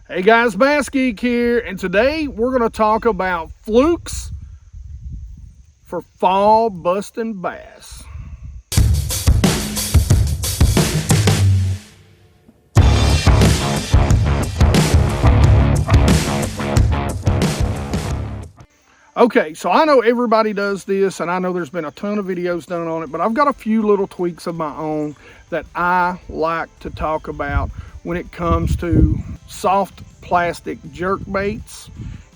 Hey guys, Bassgeek here, and today we're going to talk about flukes for fall busting bass. Okay, so I know everybody does this, and I know there's been a ton of videos done on it, but I've got a few little tweaks of my own that I like to talk about when it comes to soft plastic jerk baits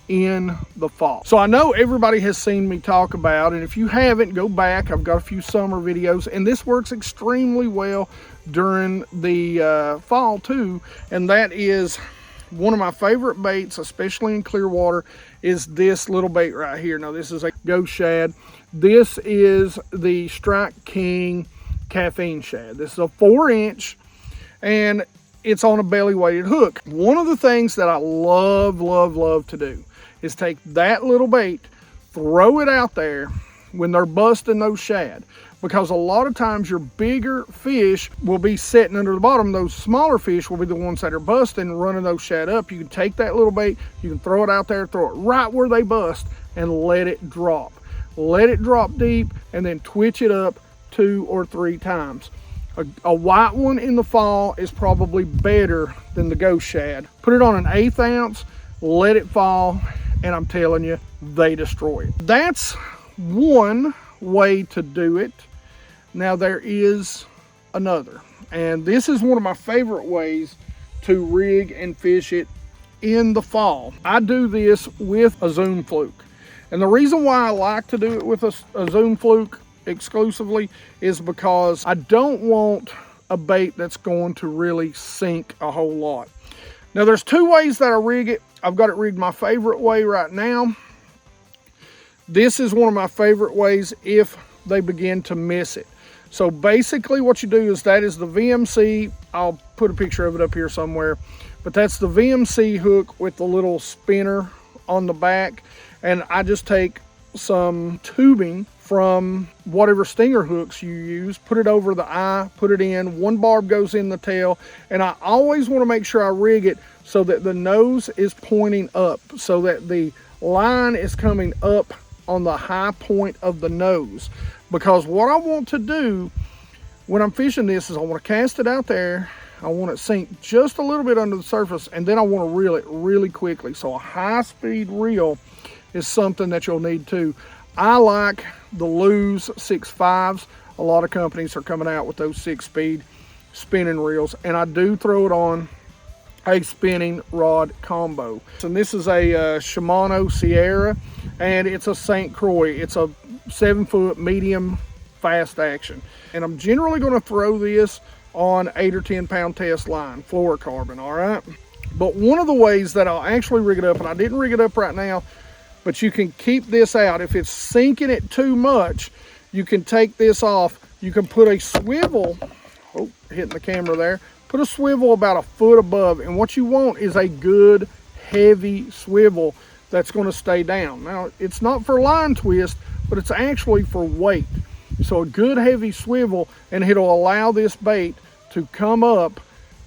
in the fall. So I know everybody has seen me talk about, and if you haven't, go back. I've got a few summer videos, and this works extremely well during the fall too, and that is one of my favorite baits, especially in clear water, is this little bait right here. Now this is a ghost shad. This is the Strike King caffeine shad. This is a 4-inch, and it's on a belly weighted hook. One of the things that I love to do is take that little bait, throw it out there when they're busting those shad, because a lot of times your bigger fish will be sitting under the bottom. Those smaller fish will be the ones that are busting, running those shad up. You can take that little bait, you can throw it out there, throw it right where they bust, and let it drop. Let it drop deep, and then twitch it up 2 or 3 times. A white one in the fall is probably better than the ghost shad. Put it on an 1/8 ounce, let it fall, and I'm telling you, they destroy it. That's one way to do it. Now there is another, and this is one of my favorite ways to rig and fish it in the fall. I do this with a Zoom Fluke, and the reason why I like to do it with a Zoom Fluke exclusively is because I don't want a bait that's going to really sink a whole lot. Now there's 2 ways that I rig it. I've got it rigged my favorite way right now. This is one of my favorite ways if they begin to miss it. So basically what you do is, that is the VMC. I'll put a picture of it up here somewhere, but that's the VMC hook with the little spinner on the back. And I just take some tubing from whatever stinger hooks you use, put it over the eye, put it in, 1 barb goes in the tail, and I always want to make sure I rig it so that the nose is pointing up, so that the line is coming up on the high point of the nose. Because what I want to do when I'm fishing this is I want to cast it out there, I want it sink just a little bit under the surface, and then I want to reel it really quickly. So a high-speed reel is something that you'll need too. I like the Lew's 6.5s. A lot of companies are coming out with those 6-speed spinning reels, and I do throw it on a spinning rod combo. And this is a Shimano Sierra, and it's a St. Croix. It's a 7-foot medium fast action, and I'm generally going to throw this on 8 or 10 pound test line, fluorocarbon. All right, but one of the ways that I'll actually rig it up, and I didn't rig it up right now, but you can keep this out. If it's sinking it too much, you can take this off. You can put a swivel, oh, hitting the camera there, put a swivel about a foot above, and what you want is a good heavy swivel that's going to stay down. Now it's not for line twist, but it's actually for weight. So a good heavy swivel, and it'll allow this bait to come up,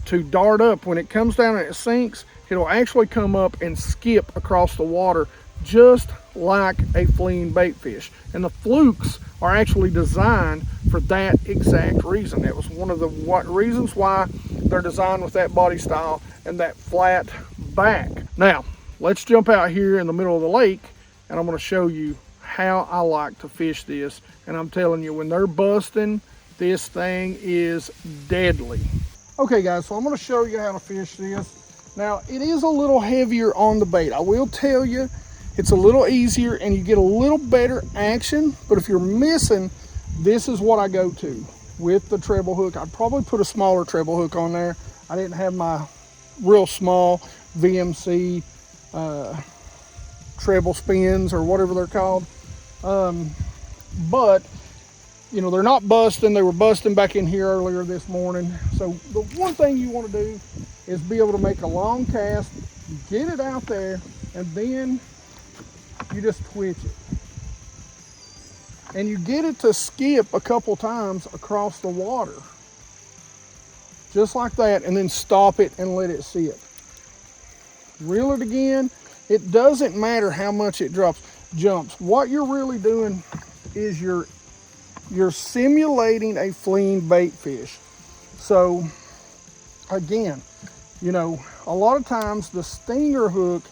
to dart up. When it comes down and it sinks, it'll actually come up and skip across the water, just like a fleeing bait fish. And the flukes are actually designed for that exact reason. That was one of the reasons why they're designed with that body style and that flat back. Now let's jump out here in the middle of the lake, and I'm going to show you how I like to fish this. And I'm telling you, when they're busting, this thing is deadly. Okay guys, so I'm going to show you how to fish this. Now it is a little heavier on the bait, I will tell you. It's a little easier and you get a little better action, but if you're missing, this is what I go to with the treble hook. I'd probably put a smaller treble hook on there. I didn't have my real small VMC treble spins or whatever they're called. But you know, they're not busting. They were busting back in here earlier this morning. So the one thing you want to do is be able to make a long cast, get it out there, and then you just twitch it. And you get it to skip a couple times across the water. Just like that, and then stop it and let it sit. reel it again. It doesn't matter how much it jumps. What you're really doing is you're simulating a fleeing bait fish. So again, you know, a lot of times the stinger hook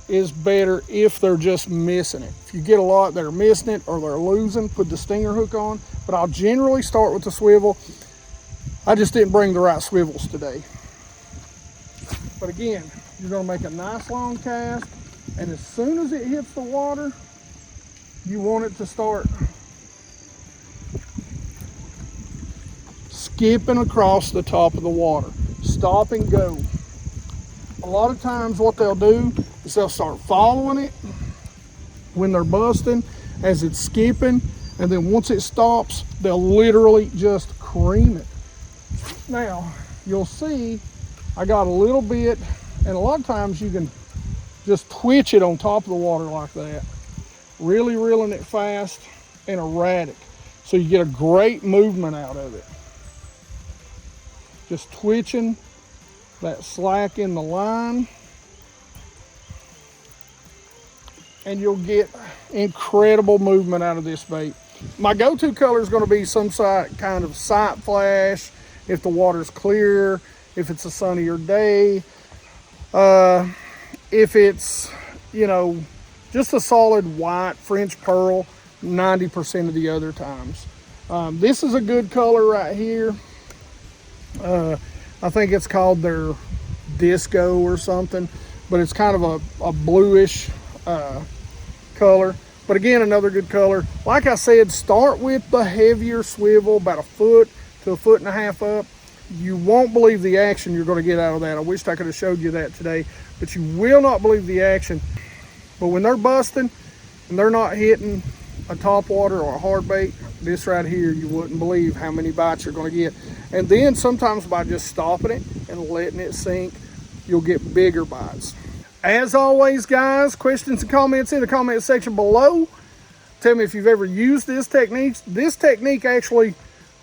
is better if they're just missing it. If you get a lot that are missing it or they're losing, put the stinger hook on. But I'll generally start with the swivel. I just didn't bring the right swivels today. But again, you're gonna make a nice long cast, and as soon as it hits the water, you want it to start skipping across the top of the water. Stop and go. A lot of times what they'll do is they'll start following it when they're busting as it's skipping, and then once it stops, they'll literally just cream it. Now, you'll see I got a little bit, and a lot of times you can just twitch it on top of the water like that. Really reeling it fast and erratic, so you get a great movement out of it. Just twitching that slack in the line, and you'll get incredible movement out of this bait. My go-to color is going to be some kind of sight flash if the water's clear, if it's a sunnier day, if it's, you know, just a solid white French pearl 90% of the other times. This is a good color right here. I think it's called their disco or something, but it's kind of a bluish color. But again, another good color. Like I said, start with the heavier swivel, about 1 foot to 1.5 feet up. You won't believe the action you're going to get out of that. I wished I could have showed you that today, but you will not believe the action. But when they're busting and they're not hitting a topwater or a hard bait, this right here, you wouldn't believe how many bites you're going to get. And then sometimes by just stopping it and letting it sink, you'll get bigger bites. As always, guys, questions and comments in the comment section below. Tell me if you've ever used this technique. This technique actually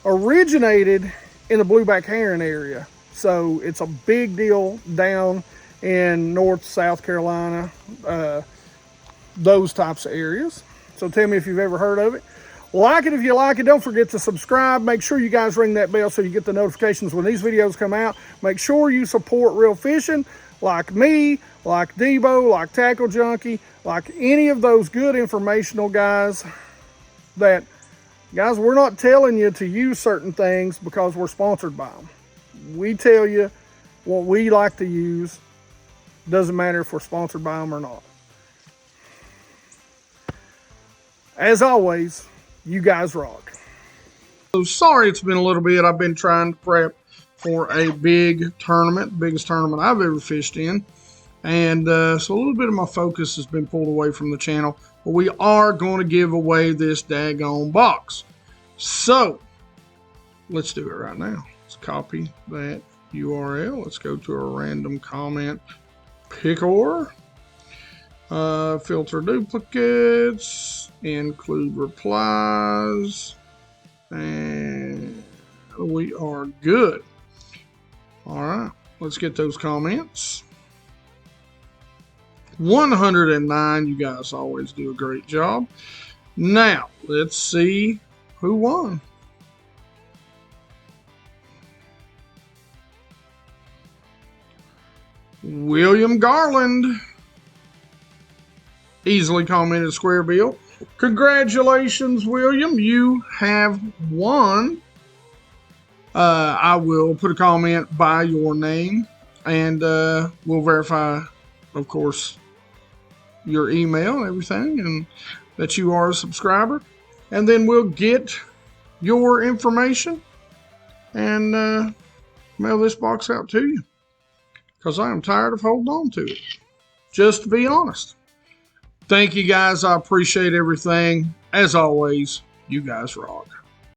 originated in the blueback herring area. So it's a big deal down in North, South Carolina, those types of areas. So tell me if you've ever heard of it. Like it if you like it. Don't forget to subscribe. Make sure you guys ring that bell so you get the notifications when these videos come out. Make sure you support real fishing, like me, like Debo, like Tackle Junkie, like any of those good informational guys that, guys, we're not telling you to use certain things because we're sponsored by them. We tell you what we like to use. Doesn't matter if we're sponsored by them or not. As always, you guys rock. So sorry it's been a little bit. I've been trying to prep for a big tournament, biggest tournament I've ever fished in. And so a little bit of my focus has been pulled away from the channel. But we are going to give away this daggone box. So let's do it right now. Let's copy that URL. Let's go to a random comment picker. Filter duplicates, include replies, and we are good. All right, let's get those comments. 109, you guys always do a great job. Now, let's see who won. William Garland. Easily commented square bill. Congratulations, William. You have won. I will put a comment by your name, and we'll verify, of course, your email and everything, and that you are a subscriber. And then we'll get your information and mail this box out to you, because I am tired of holding on to it, just to be honest. Thank you, guys. I appreciate everything. As always, you guys rock.